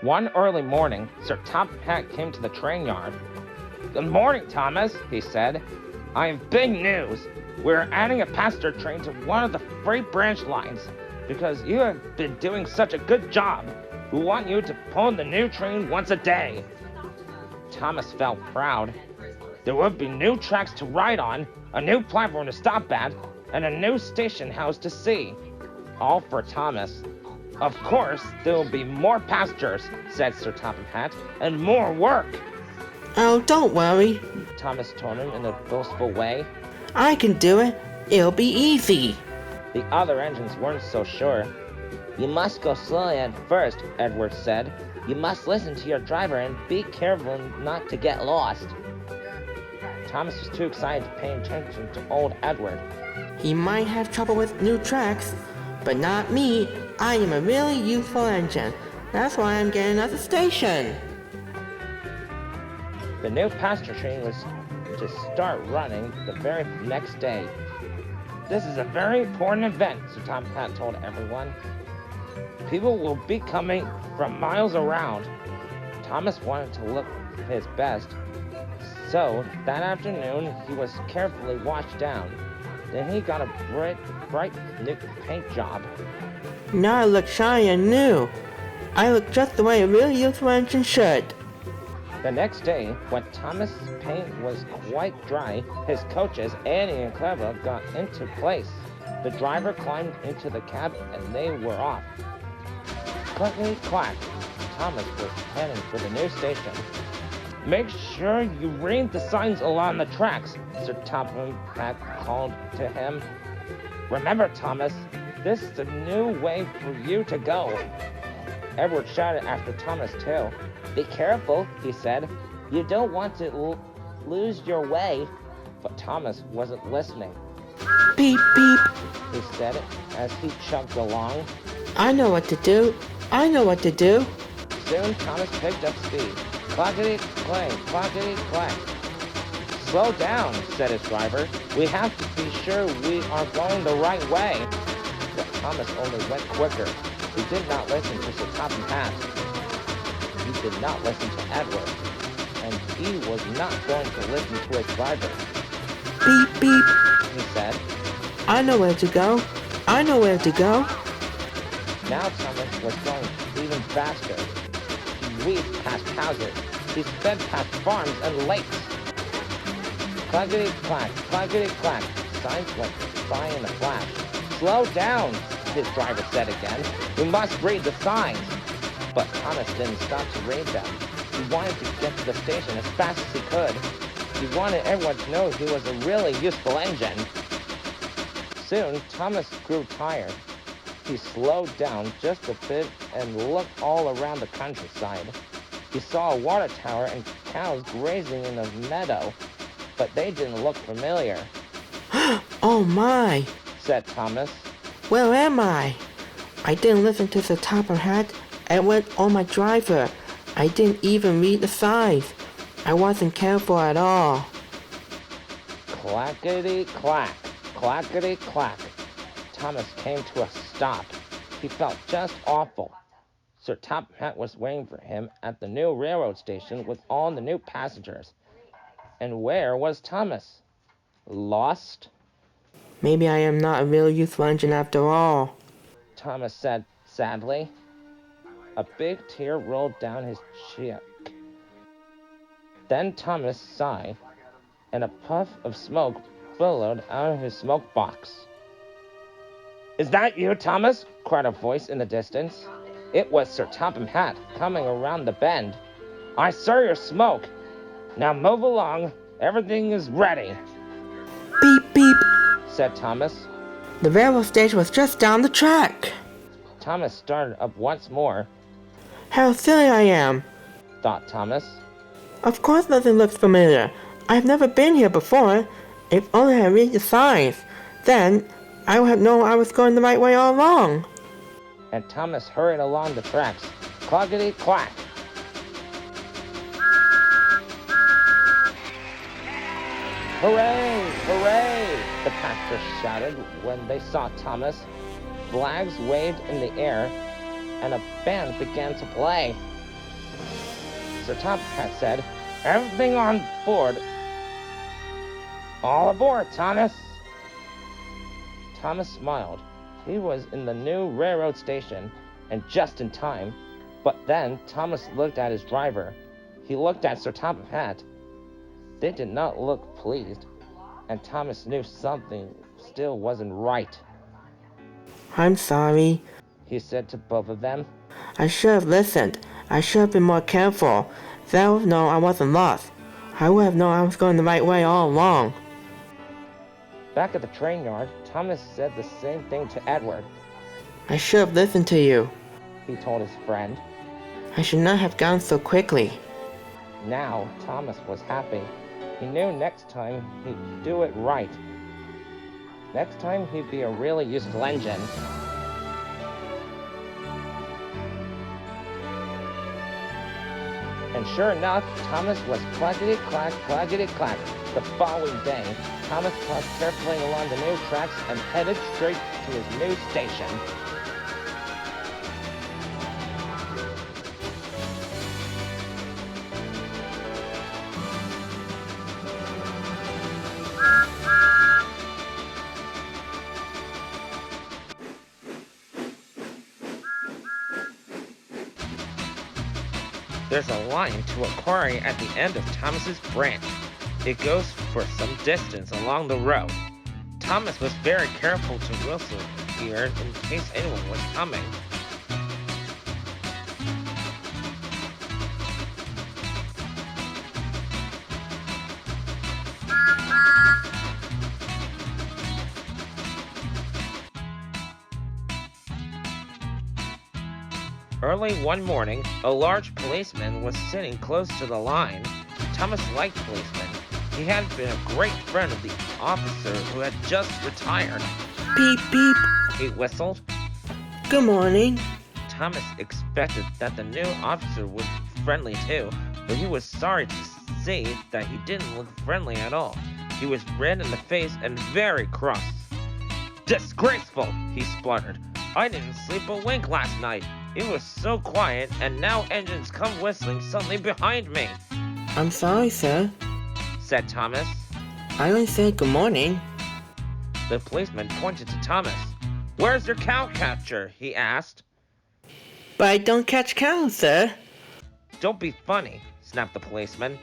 One early morning, Sir Top Hat came to the train yard. "Good morning, Thomas," he said. "I have big news. We're adding a passenger train to one of the freight branch lines because you have been doing such a good job. We want you to pull the new train once a day." Thomas felt proud. There would be new tracks to ride on, a new platform to stop at, and a new station house to see. All for Thomas. "Of course, there will be more passengers," said Sir Topham Hatt, "and more work." Oh, don't worry. Thomas told him in a boastful way. I can do it. It'll be easy. The other engines weren't so sure. "You must go slowly at first," Edward said. "You must listen to your driver and be careful not to get lost." Thomas was too excited to pay attention to old Edward. He might have trouble with new tracks, but not me. I am a really useful engine. That's why I'm getting at the station. The new passenger train was to start running the very next day. "This is a very important event," Sir Tom Pat told everyone. "People will be coming from miles around." Thomas wanted to look his best, so that afternoon he was carefully washed down. Then he got a bright new paint job. Now I look shiny and new. I look just the way a really useful engine should. The next day, when Thomas' paint was quite dry, his coaches, Annie and Clever, got into place. The driver climbed into the cab and they were off. Clickety-clack, Thomas was heading for the new station. "Make sure you read the signs along the tracks," Sir Topham Hatt called to him. "Remember, Thomas, this is a new way for you to go." Edward shouted after Thomas too. "Be careful," he said. "You don't want to lose your way." But Thomas wasn't listening. Beep, beep. He said as he chugged along. I know what to do. I know what to do. Soon Thomas picked up speed. Clackety-clang, clackety-clack. "Slow down," said his driver. "We have to be sure we are going the right way." But Thomas only went quicker. He did not listen to Sir Topham Hatt. He did not listen to Edward. And he was not going to listen to his driver. Beep, beep. He said. I know where to go. I know where to go. Now Thomas was going even faster. He weaved past houses. He sped past farms and lakes. Clackety-clack, clackety-clack. Signs went by in a flash. "Slow down," his driver said again. "We must read the signs." But Thomas didn't stop to read them. He wanted to get to the station as fast as he could. He wanted everyone to know he was a really useful engine. Soon, Thomas grew tired. He slowed down just a bit and looked all around the countryside. He saw a water tower and cows grazing in a meadow, but they didn't look familiar. Oh my, said Thomas. Where am I? I didn't listen to the Topham Hatt, Edward, or my driver. I didn't even read the signs. I wasn't careful at all. Clackety-clack, clackety-clack. Thomas came to a stop. He felt just awful. Sir Topham Hatt was waiting for him at the new railroad station with all the new passengers. And where was Thomas? Lost? Maybe I am not a real useful engine after all, Thomas said sadly. A big tear rolled down his cheek. Then Thomas sighed, and a puff of smoke billowed out of his smoke box. "Is that you, Thomas?" cried a voice in the distance. It was Sir Topham Hatt coming around the bend. "I saw your smoke. Now move along. Everything is ready," Beep, beep. said Thomas. The railroad station was just down the track. Thomas started up once more. How silly I am, thought Thomas. Of course nothing looks familiar. I've never been here before. If only I read the signs. Then I would have known I was going the right way all along. And Thomas hurried along the tracks. Clackety-clack. "Hooray! Hooray!" the passengers shouted when they saw Thomas. Flags waved in the air, and a band began to play. Sir Top Hat said, "Everything on board. All aboard, Thomas." Thomas smiled. He was in the new railroad station, and just in time. But then Thomas looked at his driver. He looked at Sir Top Hat. They did not look pleased, and Thomas knew something still wasn't right. I'm sorry. He said to both of them. I should have listened. I should have been more careful. Then I would have known I wasn't lost. I would have known I was going the right way all along. Back at the train yard, Thomas said the same thing to Edward. I should have listened to you. He told his friend. I should not have gone so quickly. Now Thomas was happy. He knew next time he'd do it right. Next time he'd be a really useful engine. And sure enough, Thomas was clackety-clack, clackety-clack. The following day, Thomas crossed carefully along the new tracks and headed straight to his new station. There's a line to a quarry at the end of Thomas's branch. It goes for some distance along the road. Thomas was very careful to whistle here in case anyone was coming. Early one morning, a large policeman was sitting close to the line. Thomas liked policemen. He had been a great friend of the officer who had just retired. Beep, beep. He whistled. Good morning. Thomas expected that the new officer would be friendly too, but he was sorry to see that he didn't look friendly at all. He was red in the face and very cross. "Disgraceful!" he spluttered. "I didn't sleep a wink last night. It was so quiet, and now engines come whistling suddenly behind me," I'm sorry, sir. said Thomas. I only said good morning. The policeman pointed to Thomas. "Where's your cowcatcher?" he asked. But I don't catch cows, sir. "Don't be funny," snapped the policeman.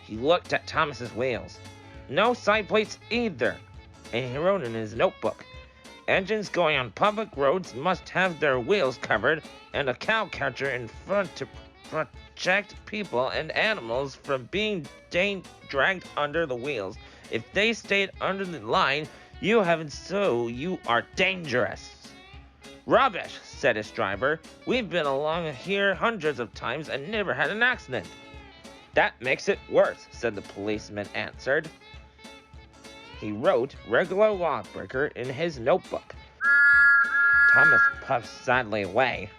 He looked at Thomas's wheels. No side plates either, and he wrote in his notebook, "Engines going on public roads must have their wheels covered and a cowcatcher in front to protect people and animals from being dragged under the wheels. If they stayed under the line, you are dangerous." "Rubbish," said his driver. "We've been along here hundreds of times and never had an accident." "That makes it worse," said the policeman answered. He wrote "regular lawbreaker" in his notebook. Thomas puffed sadly away.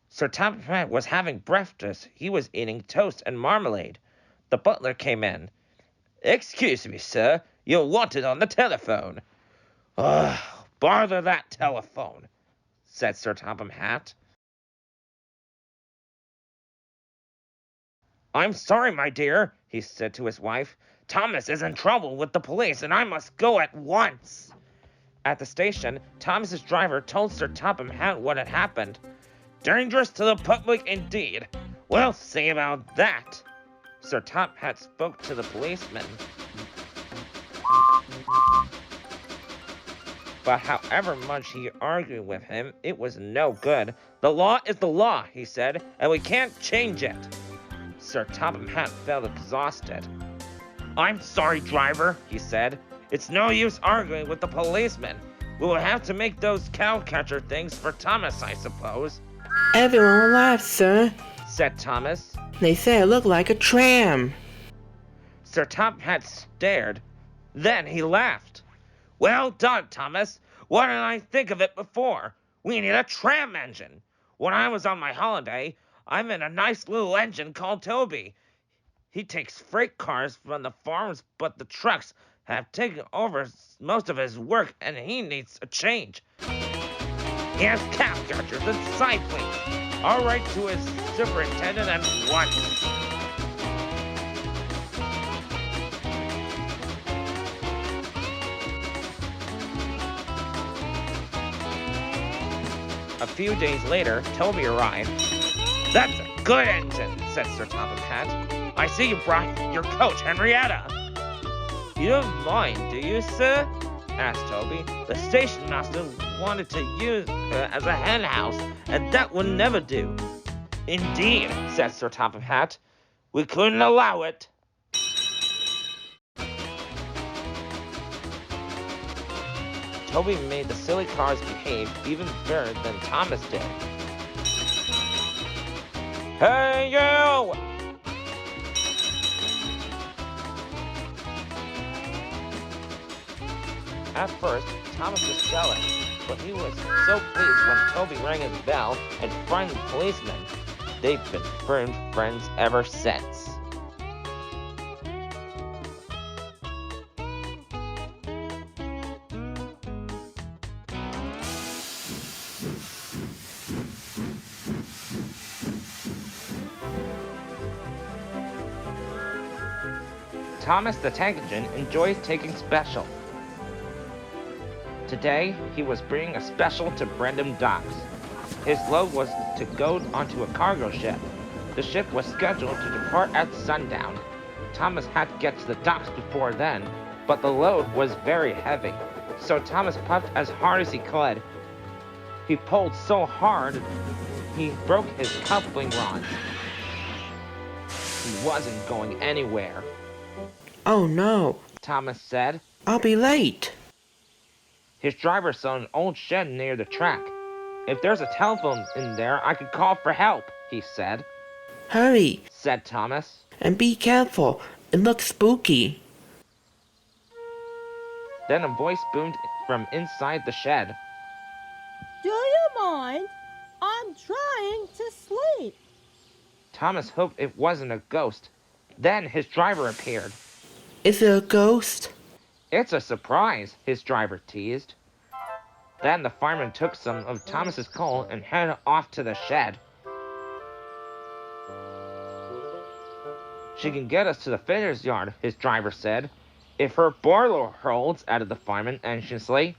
Sir Top Hat was having breakfast. He was eating toast and marmalade. The butler came in. "Excuse me, sir. You're wanted on the telephone." "Ugh, bother that telephone," said Sir Topham Hatt. "I'm sorry, my dear," he said to his wife. "Thomas is in trouble with the police, and I must go at once." At the station, Thomas's driver told Sir Topham Hatt what had happened. "Dangerous to the public indeed. We'll see about that." Sir Top Hat spoke to the policeman. But however much he argued with him, it was no good. "The law is the law," he said, "and we can't change it." Sir Topham Hatt felt exhausted. "I'm sorry, driver," he said. "It's no use arguing with the policeman. We will have to make those cowcatcher things for Thomas, I suppose." Everyone laughed, sir. Said Thomas. They said it looked like a tram. Sir Top Hat stared. Then he laughed. "Well done, Thomas. Why didn't I think of it before? We need a tram engine. When I was on my holiday, I'm in a nice little engine called Toby. He takes freight cars from the farms, but the trucks have taken over most of his work, and he needs a change." He has calf catchers and side plates. I'll write to his superintendent at once. A few days later, Toby arrived. That's a good engine, said Sir Topham Hatt. I see you brought your coach, Henrietta. You don't mind, do you, sir? Asked Toby. The station master wanted to use her as a hen house, and that would never do. Indeed, said Sir Topham Hatt. We couldn't allow it. Toby made the silly cars behave even better than Thomas did. Hey, you! At first, Thomas was jealous, but he was so pleased when Toby rang his bell and frightened the policeman. They've been firm friends ever since. Thomas the Tank Engine enjoys taking special. Today, he was bringing a special to Brendam Docks. His load was to go onto a cargo ship. The ship was scheduled to depart at sundown. Thomas had to get to the docks before then, but the load was very heavy, so Thomas puffed as hard as he could. He pulled so hard, he broke his coupling rods. He wasn't going anywhere. Oh no, Thomas said. I'll be late. His driver saw an old shed near the track. If there's a telephone in there, I could call for help, he said. Hurry, Said Thomas. and be careful. It looks spooky. Then a voice boomed from inside the shed. Do you mind? I'm trying to sleep. Thomas hoped it wasn't a ghost. Then his driver appeared. Is it a ghost? It's a surprise, his driver teased. Then the fireman took some of Thomas's coal and headed off to the shed. She can get us to the fitter's yard, his driver said. If her boiler holds, added the fireman anxiously.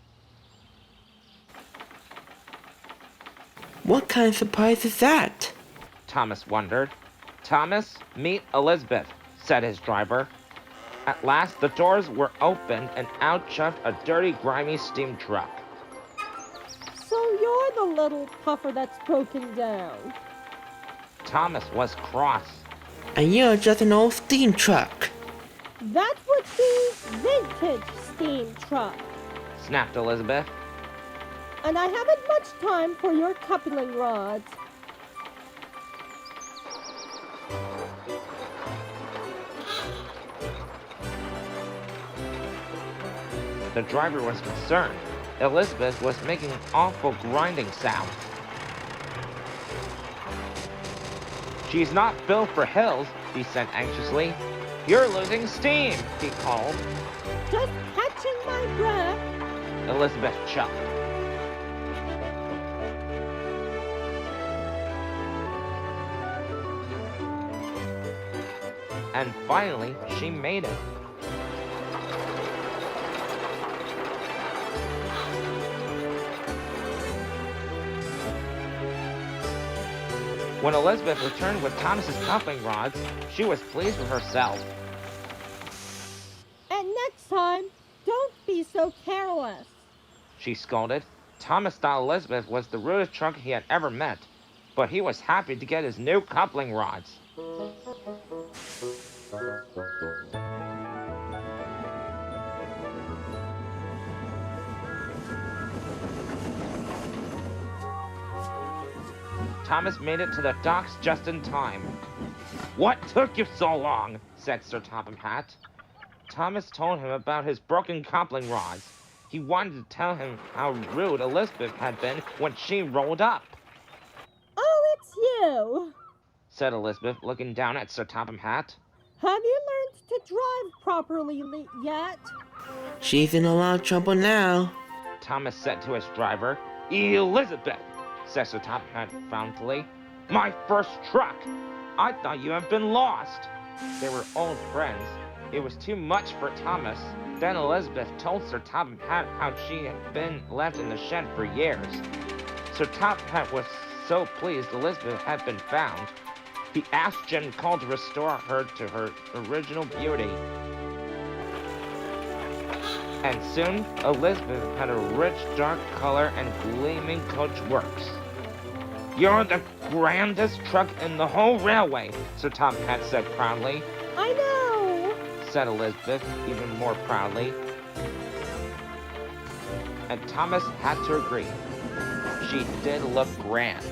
What kind of surprise is that? Thomas wondered. Thomas, meet Elizabeth, said his driver. At last, the doors were opened and out chuffed a dirty, grimy steam truck. So you're the little puffer that's broken down. Thomas was cross. And you're just an old steam truck. That would be vintage steam truck. Snapped Elizabeth. And I haven't much time for your coupling rods. The driver was concerned. Elizabeth was making an awful grinding sound. She's not built for hills, he said anxiously. You're losing steam, he called. Just catching my breath. Elizabeth chucked. And finally, she made it. When Elizabeth returned with Thomas's coupling rods, she was pleased with herself. And next time, don't be so careless. She scolded. Thomas thought Elizabeth was the rudest truck he had ever met, but he was happy to get his new coupling rods. Thomas made it to the docks just in time. What took you so long? Said Sir Topham Hatt. Thomas told him about his broken coupling rods. He wanted to tell him how rude Elizabeth had been when she rolled up. Oh, it's you. Said Elizabeth, looking down at Sir Topham Hatt. Have you learned to drive properly yet? She's in a lot of trouble now. Thomas said to his driver. Elizabeth, said Sir Top Hat frownfully. My first truck! I thought you had been lost. They were old friends. It was too much for Thomas. Then Elizabeth told Sir Top Hat how she had been left in the shed for years. Sir Top Hat was so pleased Elizabeth had been found. He asked Jen Cole to restore her to her original beauty. And soon, Elizabeth had a rich dark color and gleaming coach works. You're the grandest truck in the whole railway, Sir Top Hat said proudly. I know, said Elizabeth even more proudly. And Thomas had to agree. She did look grand.